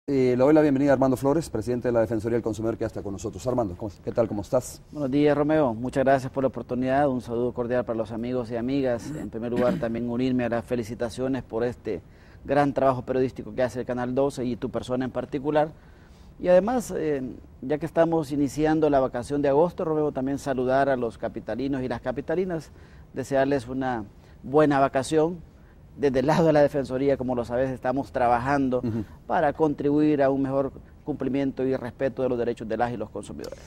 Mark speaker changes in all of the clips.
Speaker 1: Le doy la bienvenida a Armando Flores, presidente de la Defensoría del Consumidor, que ya está con nosotros. Armando, ¿qué tal? ¿Cómo estás?
Speaker 2: Buenos días, Romeo. Muchas gracias por la oportunidad. Un saludo cordial para los amigos y amigas. En primer lugar, también unirme a las felicitaciones por este gran trabajo periodístico que hace el Canal 12 y tu persona en particular. Y además, ya que estamos iniciando la vacación de agosto, Romeo, también saludar a los capitalinos y las capitalinas, desearles una buena vacación. Desde el lado de la Defensoría, como lo sabes, estamos trabajando para contribuir a un mejor cumplimiento y respeto de los derechos de las y los consumidores.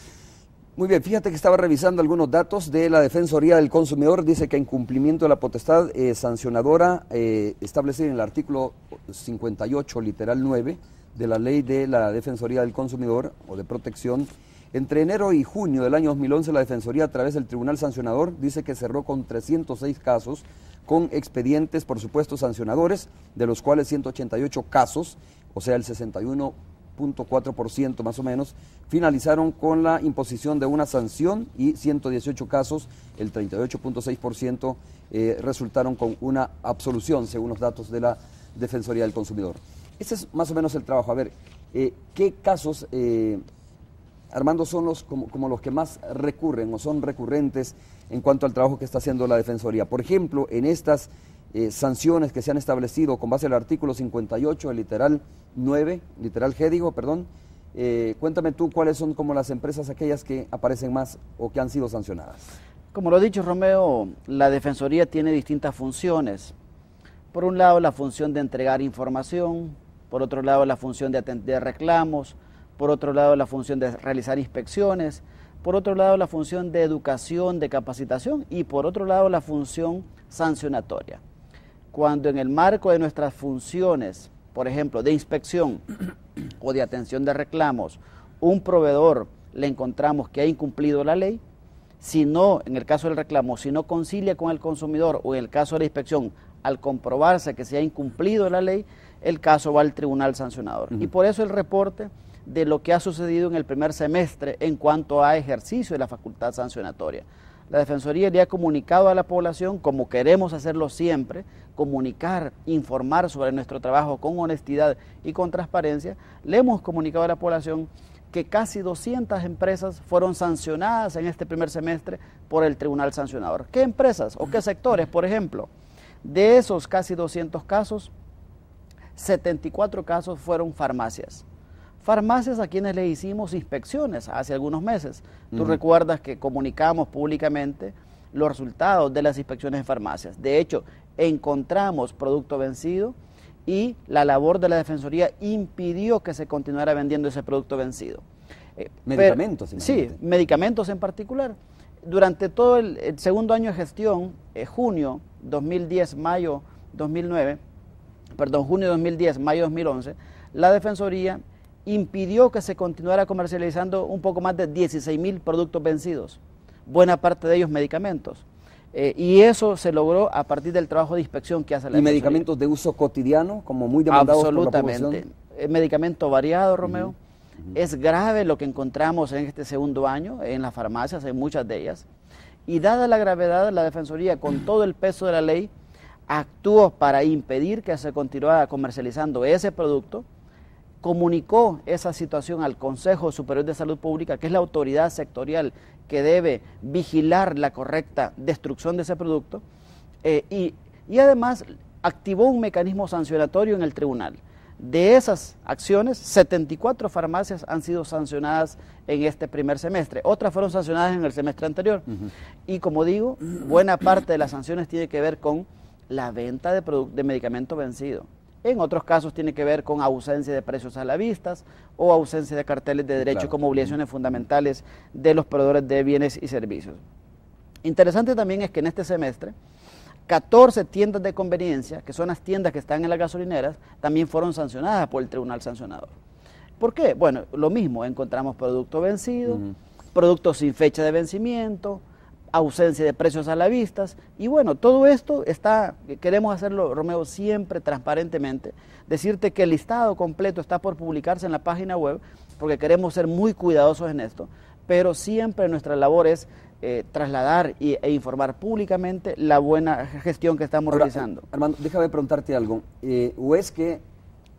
Speaker 1: Muy bien, fíjate que estaba revisando algunos datos de la Defensoría del Consumidor. Dice que en cumplimiento de la potestad sancionadora establecida en el artículo 58, literal 9, de la Ley de la Defensoría del Consumidor o de Protección, entre enero y junio del año 2011, la Defensoría, a través del Tribunal Sancionador, dice que cerró con 306 casos, con expedientes, por supuesto, sancionadores, de los cuales 188 casos, o sea, el 61.4% más o menos, finalizaron con la imposición de una sanción y 118 casos, el 38.6%, resultaron con una absolución, según los datos de la Defensoría del Consumidor. Ese es más o menos el trabajo. A ver, ¿qué casos, Armando, son los como los que más recurren o son recurrentes en cuanto al trabajo que está haciendo la Defensoría? Por ejemplo, en estas sanciones que se han establecido con base al artículo 58, el literal 9, literal G, digo, perdón, cuéntame tú cuáles son como las empresas aquellas que aparecen más o que han sido sancionadas.
Speaker 2: Como lo ha dicho Romeo, la Defensoría tiene distintas funciones. Por un lado, la función de entregar información, por otro lado, la función de atender reclamos, por otro lado, la función de realizar inspecciones, por otro lado, la función de educación, de capacitación y por otro lado, la función sancionatoria. Cuando en el marco de nuestras funciones, por ejemplo, de inspección o de atención de reclamos, un proveedor le encontramos que ha incumplido la ley, si no, en el caso del reclamo, si no concilia con el consumidor o en el caso de la inspección, al comprobarse que se ha incumplido la ley, el caso va al tribunal sancionador. Y por eso el reporte de lo que ha sucedido en el primer semestre en cuanto a ejercicio de la facultad sancionatoria. La Defensoría le ha comunicado a la población, como queremos hacerlo siempre, comunicar, informar sobre nuestro trabajo con honestidad y con transparencia. Le hemos comunicado a la población que casi 200 empresas fueron sancionadas en este primer semestre por el tribunal sancionador. ¿Qué empresas o qué sectores, por ejemplo? De esos casi 200 casos, 74 casos fueron farmacias. Farmacias a quienes le hicimos inspecciones hace algunos meses. Tú recuerdas que comunicamos públicamente los resultados de las inspecciones en farmacias. De hecho, encontramos producto vencido y la labor de la Defensoría impidió que se continuara vendiendo ese producto vencido.
Speaker 1: Medicamentos.
Speaker 2: Sí, medicamentos en particular. Durante todo el segundo año de gestión, junio 2010, mayo 2009, perdón, junio 2010, mayo 2011, la Defensoría impidió que se continuara comercializando un poco más de 16.000 productos vencidos, buena parte de ellos medicamentos. Y eso se logró a partir del trabajo de inspección que hace la Defensoría.
Speaker 1: ¿Y medicamentos de uso cotidiano, como muy demandados por la población?
Speaker 2: Absolutamente. Medicamento variado, Romeo. Es grave lo que encontramos en este segundo año en las farmacias, en muchas de ellas. Y dada la gravedad, la Defensoría, con todo el peso de la ley, actuó para impedir que se continuara comercializando ese producto, comunicó esa situación al Consejo Superior de Salud Pública, que es la autoridad sectorial que debe vigilar la correcta destrucción de ese producto, y además activó un mecanismo sancionatorio en el tribunal. De esas acciones, 74 farmacias han sido sancionadas en este primer semestre. Otras fueron sancionadas en el semestre anterior. Y como digo, buena parte de las sanciones tiene que ver con la venta de medicamento vencido. En otros casos tiene que ver con ausencia de precios a la vista o ausencia de carteles de derecho como obligaciones fundamentales de los proveedores de bienes y servicios. Interesante también es que en este semestre 14 tiendas de conveniencia, que son las tiendas que están en las gasolineras, también fueron sancionadas por el tribunal sancionador. ¿Por qué? Bueno, lo mismo, encontramos producto vencido, productos sin fecha de vencimiento, ausencia de precios a la vista, y bueno, todo esto queremos hacerlo, Romeo, siempre transparentemente, decirte que el listado completo está por publicarse en la página web, porque queremos ser muy cuidadosos en esto, pero siempre nuestra labor es trasladar e informar públicamente la buena gestión que estamos realizando.
Speaker 1: Armando, déjame preguntarte algo, o es que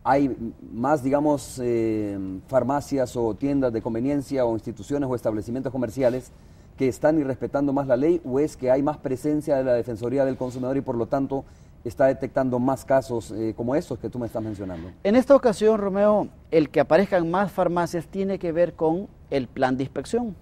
Speaker 1: ¿hay más, digamos, farmacias o tiendas de conveniencia o instituciones o establecimientos comerciales que están irrespetando más la ley, o es que hay más presencia de la Defensoría del Consumidor y por lo tanto está detectando más casos como estos que tú me estás mencionando?
Speaker 2: En esta ocasión, Romeo, el que aparezcan más farmacias tiene que ver con el plan de inspección,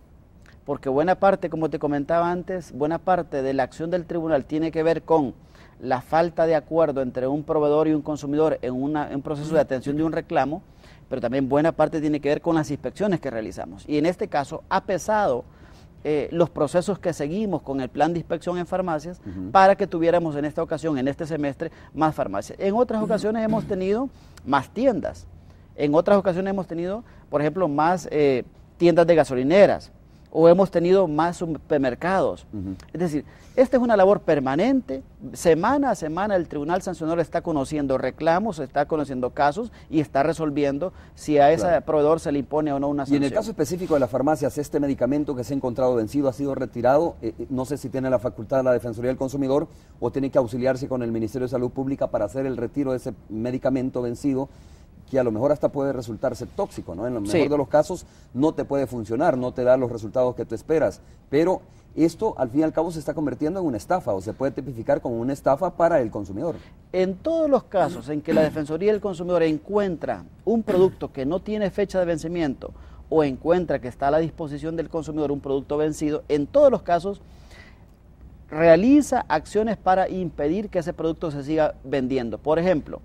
Speaker 2: porque buena parte, como te comentaba antes, buena parte de la acción del tribunal tiene que ver con la falta de acuerdo entre un proveedor y un consumidor en un proceso de atención de un reclamo, pero también buena parte tiene que ver con las inspecciones que realizamos. Y en este caso ha pesado los procesos que seguimos con el plan de inspección en farmacias para que tuviéramos en esta ocasión, en este semestre, más farmacias. En otras ocasiones hemos tenido más tiendas, en otras ocasiones hemos tenido, por ejemplo, más tiendas de gasolineras, o hemos tenido más supermercados. Es decir, esta es una labor permanente. Semana a semana el Tribunal Sancionador está conociendo reclamos, está conociendo casos y está resolviendo si a ese proveedor se le impone o no una sanción.
Speaker 1: Y en el caso específico de las farmacias, este medicamento que se ha encontrado vencido ha sido retirado. No sé si tiene la facultad la Defensoría del Consumidor o tiene que auxiliarse con el Ministerio de Salud Pública para hacer el retiro de ese medicamento vencido, que a lo mejor hasta puede resultarse tóxico, ¿no? En lo mejor de los casos no te puede funcionar, no te da los resultados que tú esperas, pero esto al fin y al cabo se está convirtiendo en una estafa o se puede tipificar como una estafa para el consumidor.
Speaker 2: En todos los casos en que la Defensoría del Consumidor encuentra un producto que no tiene fecha de vencimiento o encuentra que está a la disposición del consumidor un producto vencido, en todos los casos realiza acciones para impedir que ese producto se siga vendiendo. Por ejemplo,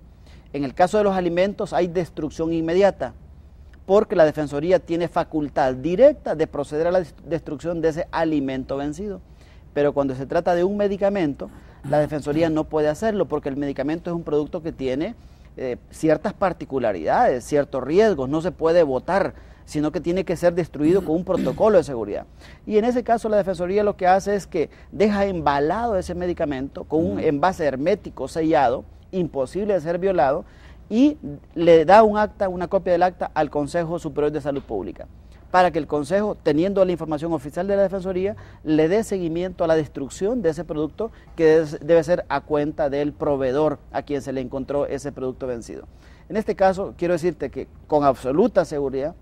Speaker 2: en el caso de los alimentos hay destrucción inmediata, porque la Defensoría tiene facultad directa de proceder a la destrucción de ese alimento vencido. Pero cuando se trata de un medicamento, la Defensoría no puede hacerlo, porque el medicamento es un producto que tiene ciertas particularidades, ciertos riesgos, no se puede botar, sino que tiene que ser destruido con un protocolo de seguridad. Y en ese caso la Defensoría lo que hace es que deja embalado ese medicamento con un envase hermético sellado, imposible de ser violado, y le da un acta, una copia del acta al Consejo Superior de Salud Pública, para que el Consejo, teniendo la información oficial de la Defensoría, le dé seguimiento a la destrucción de ese producto que debe ser a cuenta del proveedor a quien se le encontró ese producto vencido. En este caso, quiero decirte que con absoluta seguridad,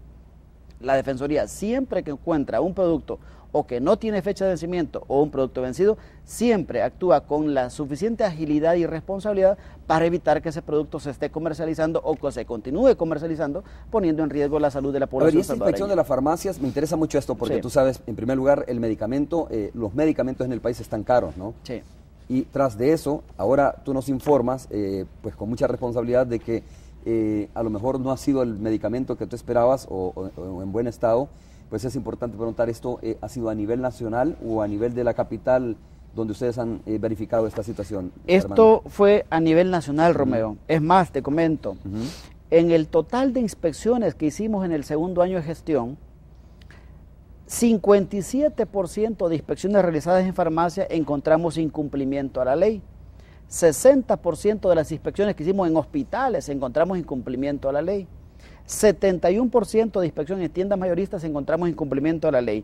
Speaker 2: la Defensoría siempre que encuentra un producto o que no tiene fecha de vencimiento o un producto vencido, siempre actúa con la suficiente agilidad y responsabilidad para evitar que ese producto se esté comercializando o que se continúe comercializando, poniendo en riesgo la salud de la población.
Speaker 1: A ver, y esta inspección de las farmacias, me interesa mucho esto, porque tú sabes, en primer lugar, el medicamento, los medicamentos en el país están caros, ¿no?
Speaker 2: Sí.
Speaker 1: Y tras de eso, ahora tú nos informas, pues con mucha responsabilidad, de que a lo mejor no ha sido el medicamento que tú esperabas o en buen estado. Pues es importante preguntar, ¿esto ha sido a nivel nacional o a nivel de la capital donde ustedes han verificado esta situación?
Speaker 2: Esto fue a nivel nacional, Romeo. Es más, te comento, en el total de inspecciones que hicimos en el segundo año de gestión, 57% de inspecciones realizadas en farmacia encontramos incumplimiento a la ley. 60% de las inspecciones que hicimos en hospitales encontramos incumplimiento a la ley. 71% de inspección en tiendas mayoristas encontramos incumplimiento a la ley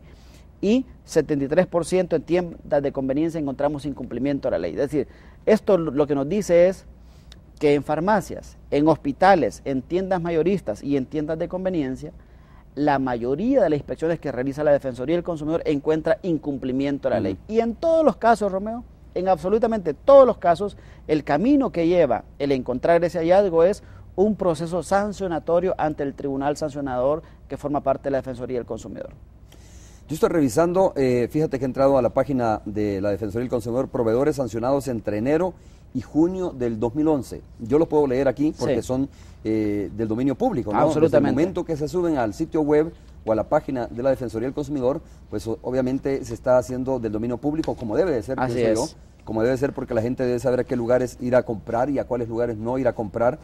Speaker 2: y 73% en tiendas de conveniencia encontramos incumplimiento a la ley. Es decir, esto lo que nos dice es que en farmacias, en hospitales, en tiendas mayoristas y en tiendas de conveniencia, la mayoría de las inspecciones que realiza la Defensoría del Consumidor encuentra incumplimiento a la ley. Y en todos los casos, Romeo, en absolutamente todos los casos, el camino que lleva el encontrar ese hallazgo es un proceso sancionatorio ante el Tribunal Sancionador que forma parte de la Defensoría del Consumidor.
Speaker 1: Yo estoy revisando, fíjate que he entrado a la página de la Defensoría del Consumidor, proveedores sancionados entre enero y junio del 2011. Yo los puedo leer aquí porque son del dominio público, ¿no?
Speaker 2: Absolutamente.
Speaker 1: Desde el momento que se suben al sitio web o a la página de la Defensoría del Consumidor, pues obviamente se está haciendo del dominio público como debe de ser, pienso yo, como debe ser, porque la gente debe saber a qué lugares ir a comprar y a cuáles lugares no ir a comprar.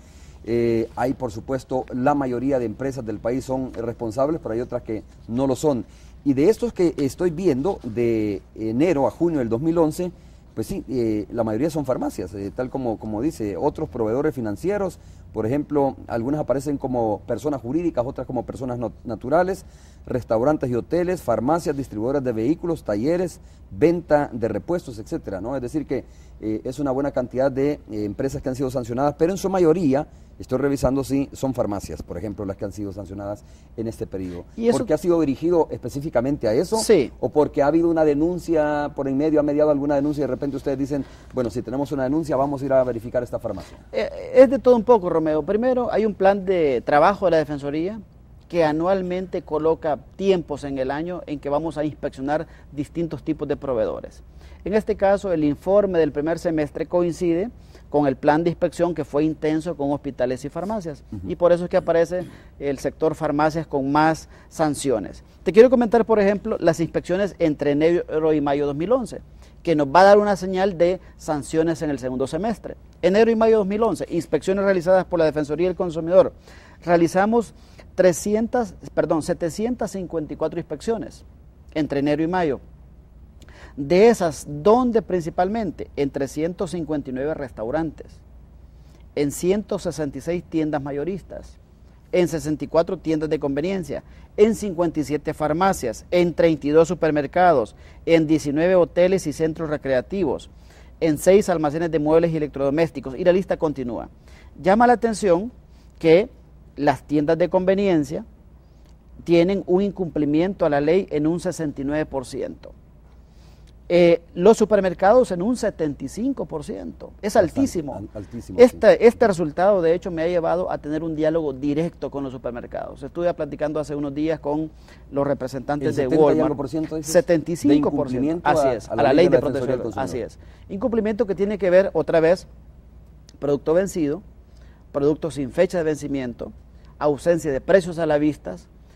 Speaker 1: Hay, por supuesto, la mayoría de empresas del país son responsables, pero hay otras que no lo son. Y de estos que estoy viendo, de enero a junio del 2011, pues sí, la mayoría son farmacias, tal como dice, otros proveedores financieros, Por ejemplo, algunas aparecen como personas jurídicas, otras como personas naturales, restaurantes y hoteles, farmacias, distribuidoras de vehículos, talleres, venta de repuestos, etcétera, ¿no? Es decir que es una buena cantidad de empresas que han sido sancionadas, pero en su mayoría, estoy revisando si son farmacias, por ejemplo, las que han sido sancionadas en este periodo. ¿Por qué ha sido dirigido específicamente a eso?
Speaker 2: Sí.
Speaker 1: ¿O porque ha habido una denuncia por en medio, ha mediado alguna denuncia y de repente ustedes dicen, bueno, si tenemos una denuncia vamos a ir a verificar esta farmacia?
Speaker 2: Es de todo un poco, Romeo. Primero, hay un plan de trabajo de la Defensoría que anualmente coloca tiempos en el año en que vamos a inspeccionar distintos tipos de proveedores. En este caso, el informe del primer semestre coincide con el plan de inspección que fue intenso con hospitales y farmacias. Y por eso es que aparece el sector farmacias con más sanciones. Te quiero comentar, por ejemplo, las inspecciones entre enero y mayo de 2011, que nos va a dar una señal de sanciones en el segundo semestre. Enero y mayo de 2011, inspecciones realizadas por la Defensoría del Consumidor. Realizamos 754 inspecciones entre enero y mayo. De esas, ¿dónde principalmente? En 359 restaurantes, en 166 tiendas mayoristas, en 64 tiendas de conveniencia, en 57 farmacias, en 32 supermercados, en 19 hoteles y centros recreativos, en 6 almacenes de muebles y electrodomésticos, y la lista continúa. Llama la atención que las tiendas de conveniencia tienen un incumplimiento a la ley en un 69%. Los supermercados en un 75%, es altísimo.
Speaker 1: Altísimo,
Speaker 2: Este resultado de hecho me ha llevado a tener un diálogo directo con los supermercados. Estuve platicando hace unos días con los representantes de Walmart. 75%, así es, a la ley de protección del consumidor. Así es. Incumplimiento que tiene que ver otra vez producto vencido, producto sin fecha de vencimiento, ausencia de precios a la vista,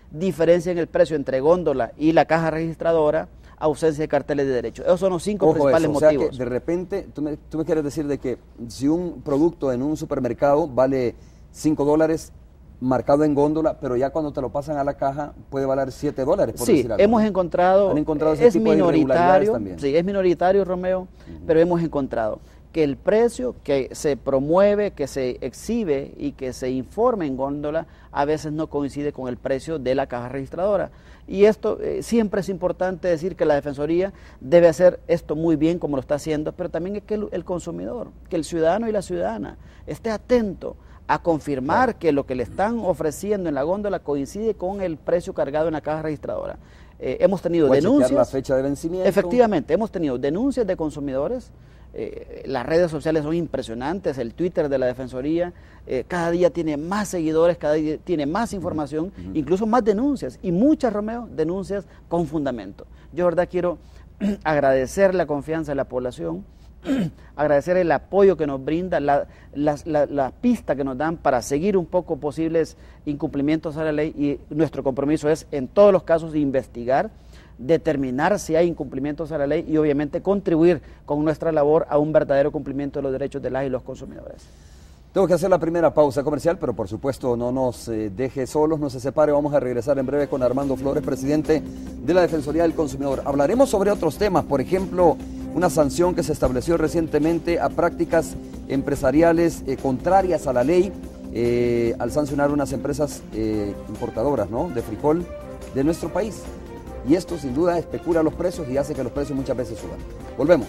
Speaker 2: diferencia en el precio entre góndola y la caja registradora, ausencia de carteles de derecho. Esos son los 5 principales motivos.
Speaker 1: O sea que de repente, tú me quieres decir de que si un producto en un supermercado vale $5 marcado en góndola, pero ya cuando te lo pasan a la caja puede valer $7, por decir algo.
Speaker 2: Hemos encontrado,
Speaker 1: ese tipo de irregularidades también.
Speaker 2: Sí, es minoritario, Romeo, pero hemos encontrado que el precio que se promueve, que se exhibe y que se informa en góndola a veces no coincide con el precio de la caja registradora. Y esto siempre es importante decir que la Defensoría debe hacer esto muy bien como lo está haciendo, pero también es que el consumidor, que el ciudadano y la ciudadana esté atento a confirmar que lo que le están ofreciendo en la góndola coincide con el precio cargado en la caja registradora. Hemos tenido denuncias.
Speaker 1: La fecha de vencimiento.
Speaker 2: Efectivamente, hemos tenido denuncias de consumidores. Las redes sociales son impresionantes, el Twitter de la Defensoría cada día tiene más seguidores, cada día tiene más información, incluso más denuncias, y muchas, Romeo, denuncias con fundamento. Yo, de verdad, quiero agradecer la confianza de la población, agradecer el apoyo que nos brinda, la pista que nos dan para seguir un poco posibles incumplimientos a la ley, y nuestro compromiso es, en todos los casos, investigar, determinar si hay incumplimientos a la ley y obviamente contribuir con nuestra labor a un verdadero cumplimiento de los derechos de las y los consumidores.
Speaker 1: Tengo que hacer la primera pausa comercial, pero por supuesto no nos deje solos, no se separe. Vamos a regresar en breve con Armando Flores, presidente de la Defensoría del Consumidor. Hablaremos sobre otros temas, por ejemplo, una sanción que se estableció recientemente a prácticas empresariales contrarias a la ley al sancionar unas empresas importadoras, ¿no?, de frijol de nuestro país. Y esto sin duda especula los precios y hace que los precios muchas veces suban. Volvemos.